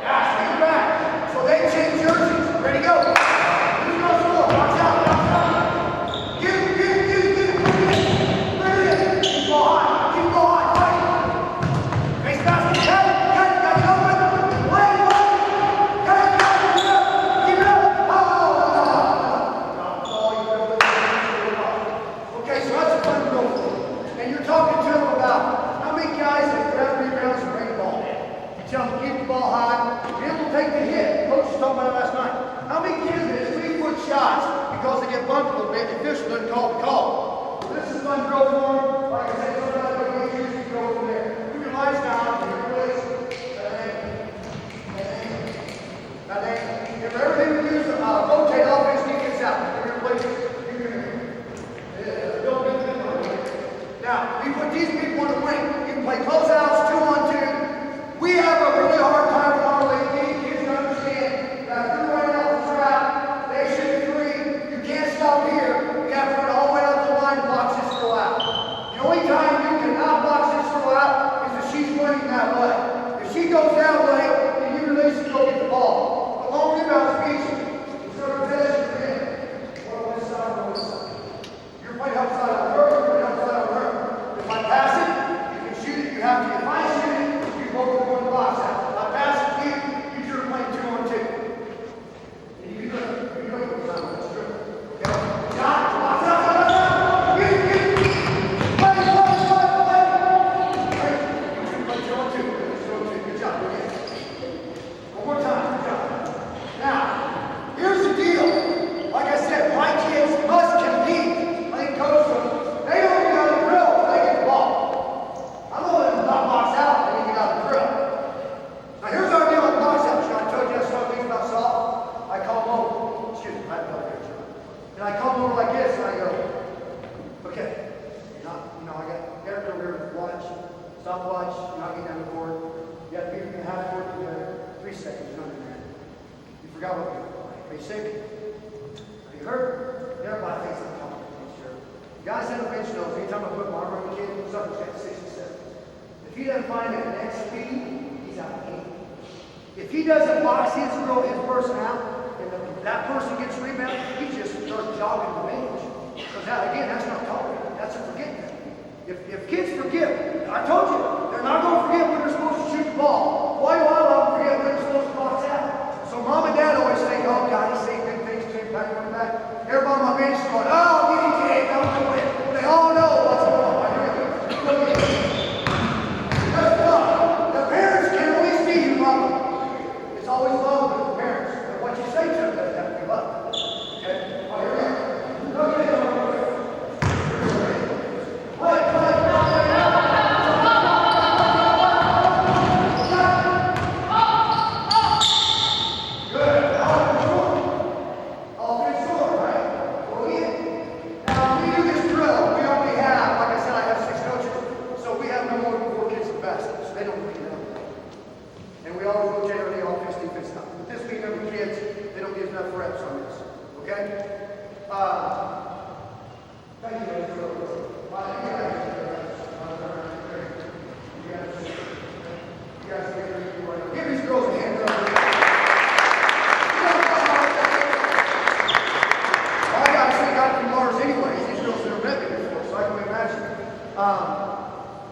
Yeah, so you're back. So they change jerseys. Ready, go. Who's going to score? Watch out, watch out. Get it. Bring it in. Keep ball high. Keep ball high. Fight. Face basket. Cut it. Got it open. Play. Cut it. Keep it up. Oh. Okay, so that's a fun goal. And you're talking to them about how many guys have grabbed rebounds and bring the ball. You tell them to keep the ball high. Be able to take the hit. Coach was talking about it last night. How many kids that hit 3-foot shots because they get bumped a little bit, the official doesn't call the call? So this is fun drill for them. Like I said, sometimes we get used to go from there. Put your lights down. Your release. Now, if everything we use rotate offense, defense out. Give your place. Now, we put these people in the wing. You can play closeouts, 2-on-2. We have a really hard time with our league. Kids don't understand that if you're running off the trap, they shoot three. You can't stop here. You have to run all the way up the line and box this throw out. The only time you cannot box this throw out is if she's running that way. If she goes that way, then you release and go get the ball. The long rebound is easy. It's sort of this and in. Or on this side or on this side. You're playing outside on her, you're playing outside on her. If I pass it, you can shoot it. You have to. If I shoot it, you both are going to box out. If I pass it to you, you two are playing 2-on-2. And you know your time. That's true. Okay? Shot. Box out. Get it. Play. Great. You two play 2-on-2. 2-on-2. Good job. Go ahead. One more time. Good job. Now, here's the deal. Like I said, my kids must compete. I think coach them. They don't get out of the drill when they get the ball. I'm going to let them not box out and they get out of the drill. Now here's our deal with box out. I told you I started thinking about soft. I call them over. Excuse me, I have no picture. And I call them over like this and I go, okay, you're not, I got everything over here to watch. Stopwatch, you're not getting down the court. You have to be in the half court together. 3 seconds, you're not in there. You forgot what you're doing. Are you sick? Are you hurt? Everybody thinks I'm talking. Sure. Guys on the bench knows anytime I put my arm on a kid, something's got 60 seconds. If he doesn't find that next speed, he's out of the game. If he doesn't box his person out, and that person gets rebounded, he just starts jogging the bench. Because again, that's not talking. That's a forget thing. If kids forget, I told you, they're not going to forget when they're supposed to shoot the ball. Why do I let them forget when they're supposed to box out? So mom and dad always say, oh God, he's saying good things to him, back on back. Everybody on my bench is going, oh, get him, kid, don't do it. They all know what's going on. That's tough. The parents can always see you love them. It's always love with the parents. But what you say to them doesn't have to give up. Okay? Oh, here we go.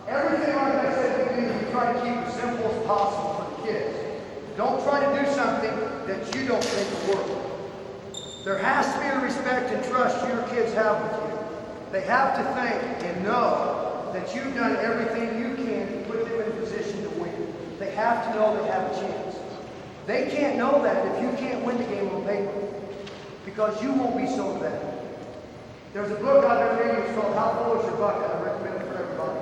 Everything, like I said, we do, we try to keep it as simple as possible for the kids. Don't try to do something that you don't think will work. There has to be a respect and trust your kids have with you. They have to think and know that you've done everything you can to put them in a position to win. They have to know they have a chance. They can't know that if you can't win the game on paper, because you won't be so bad. There's a book out there reading, it's called How Full Is Your Bucket? I recommend it for everybody.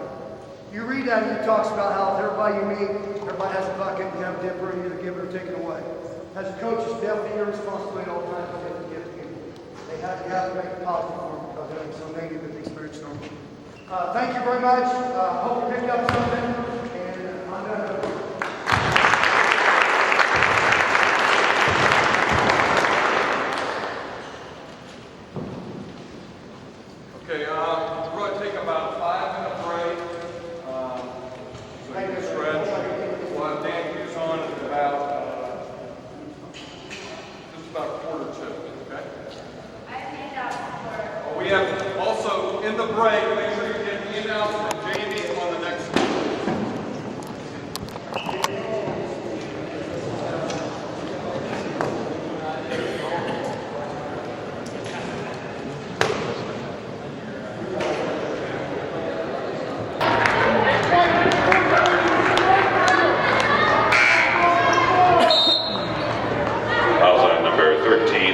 You read that and it talks about how everybody you meet, everybody has a bucket, you have a dipper, and you either give it or take it away. As a coach, it's definitely your responsibility all the time to give to people. You have to make it positive for them because they're so negative with the experience normally. Thank you very much. Hope you picked up something, and I'm done. Okay, about 5-minute break. So you can stretch. We'll have Dan Hughes on at about just about 1:45. Okay. We have also in the break. Make sure you get emails from Jamie on the next.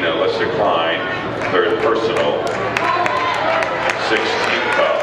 Alyssa Klein, third personal, 16th foul.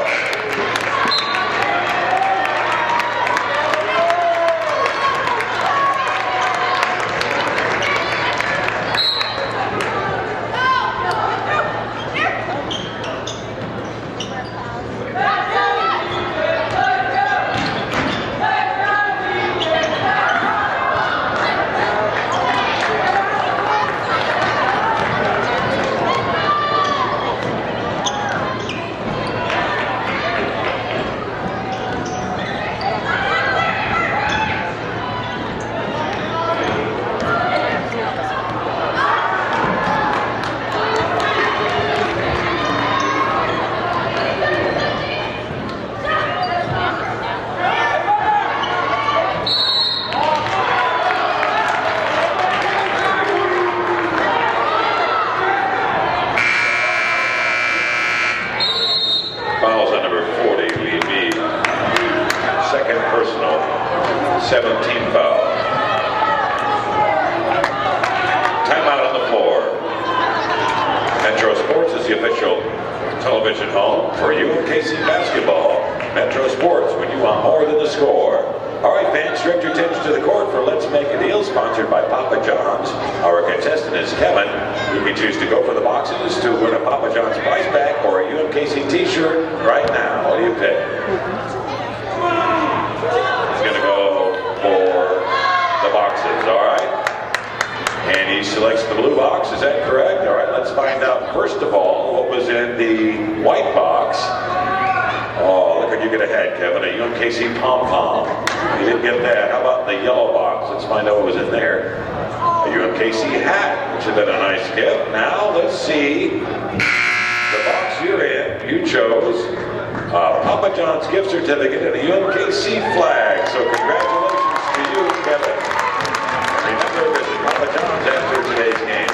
Fouls on number 40, Lee B. Second personal, 17th foul. Timeout on the floor. Metro Sports is the official television home for UMKC basketball. Metro Sports, when you want more than the score. All right, fans, direct your attention to the court for Let's Make a Deal, sponsored by Papa John's. Our contestant is Kevin. You can choose to go for the boxes to win a Papa John's prize pack or a UMKC t-shirt right now. What do you pick? He's going to go for the boxes, all right? And he selects the blue box, is that correct? All right, let's find out, first of all, what was in the white box. Oh, look what you get ahead, Kevin, a UMKC pom-pom. You didn't get that. How about the yellow box? Let's find out what was in there. A UMKC hat, which would have been a nice gift. Now, let's see the box you're in. You chose Papa John's gift certificate and a UMKC flag. So congratulations to you, Kevin. Remember, visit Papa John's after today's game.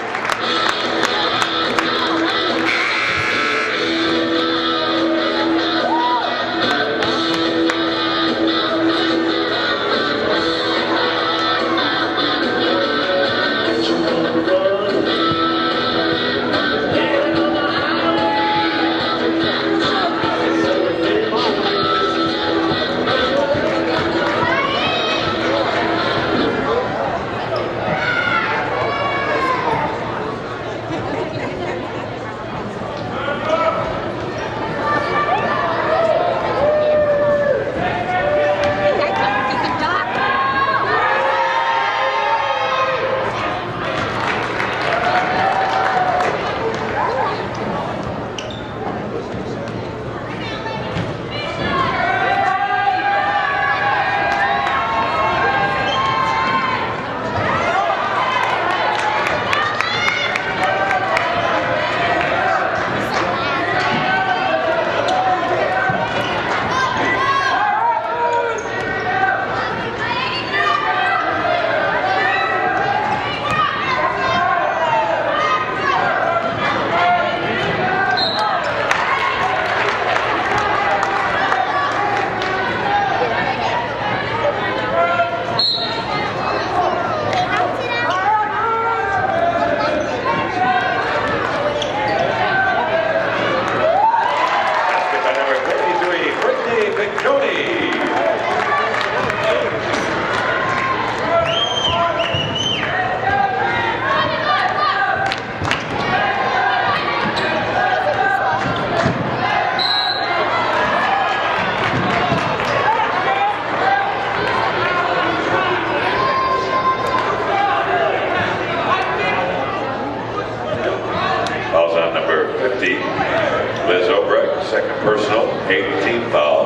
Liz Obrecht, second personal. personal, 18th foul.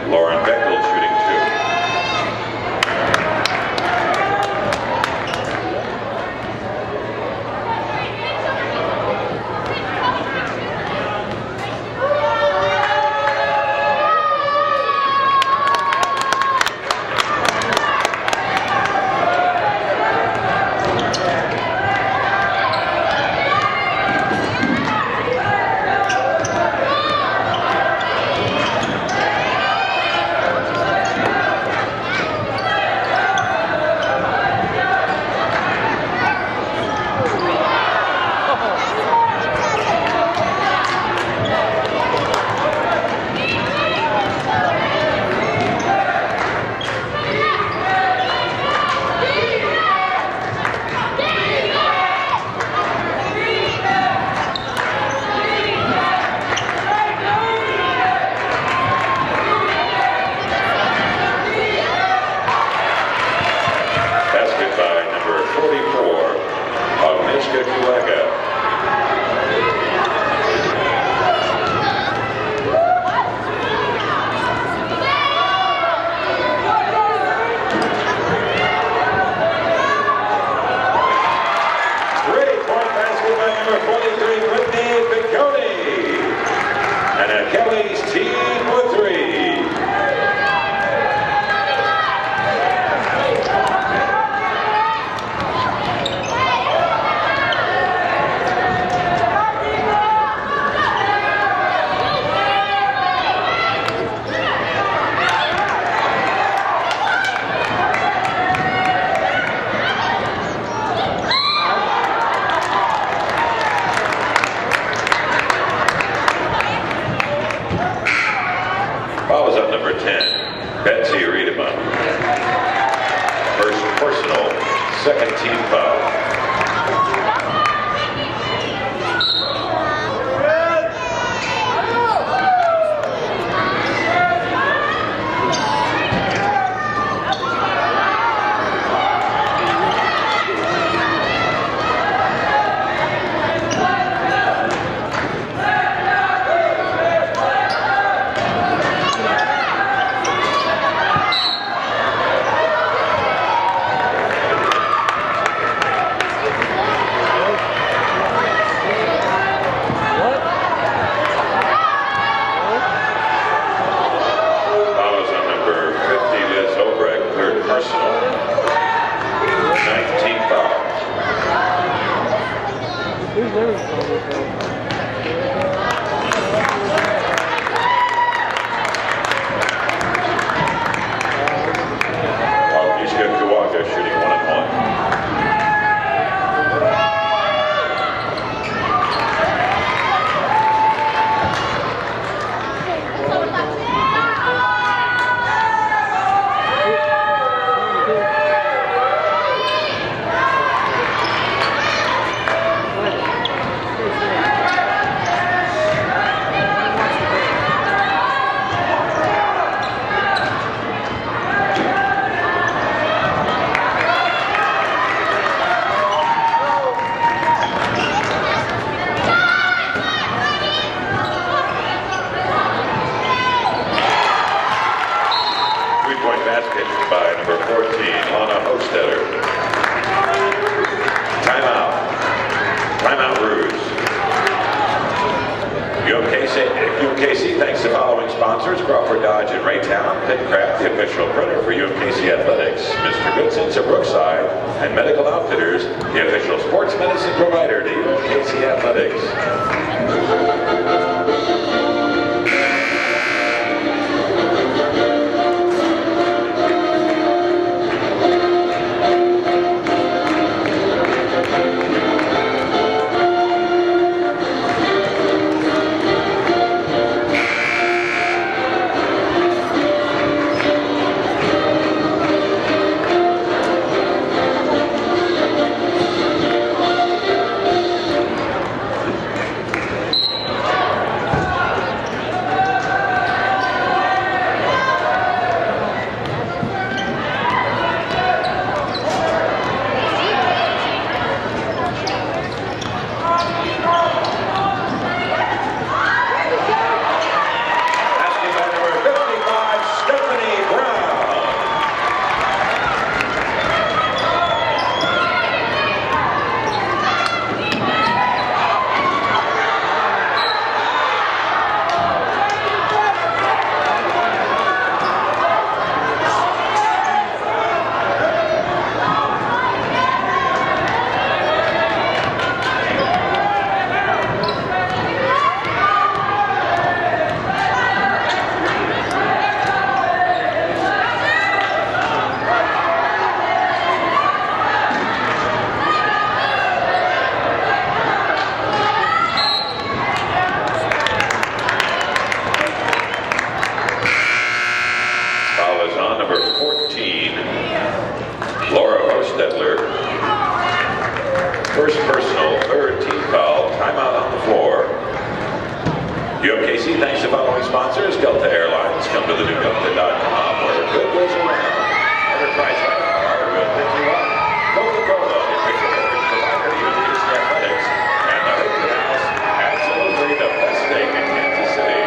Lauren Bechtel shooting 2. UMKC thanks the following sponsors: Crawford Dodge in Raytown, Pitcraft, the official printer for UMKC Athletics, Mr. Goodson's of Brookside, and Medical Outfitters, the official sports medicine provider to UMKC Athletics. UMKC thanks the following sponsors: Delta Airlines. Come to the new Delta.com where good goes around. Enterprise Radar, Route 51. Coca-Cola, the official beverage provider to UMKC Athletics. And the Hurricane House, absolutely the best steak in Kansas City.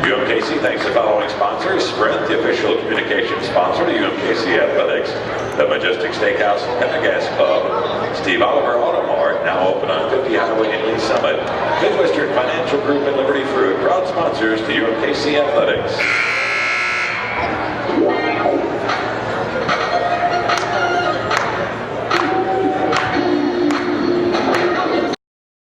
UMKC thanks the following sponsors: Sprint, the official communications sponsor to UMKC Athletics; the Majestic Steakhouse and Pendergast Club; Steve Oliver Auto Mart, now open on 50 Highway in Lee Summit; Midwestern Financial Group and Liberty Fruit, proud sponsors to UMKC Athletics.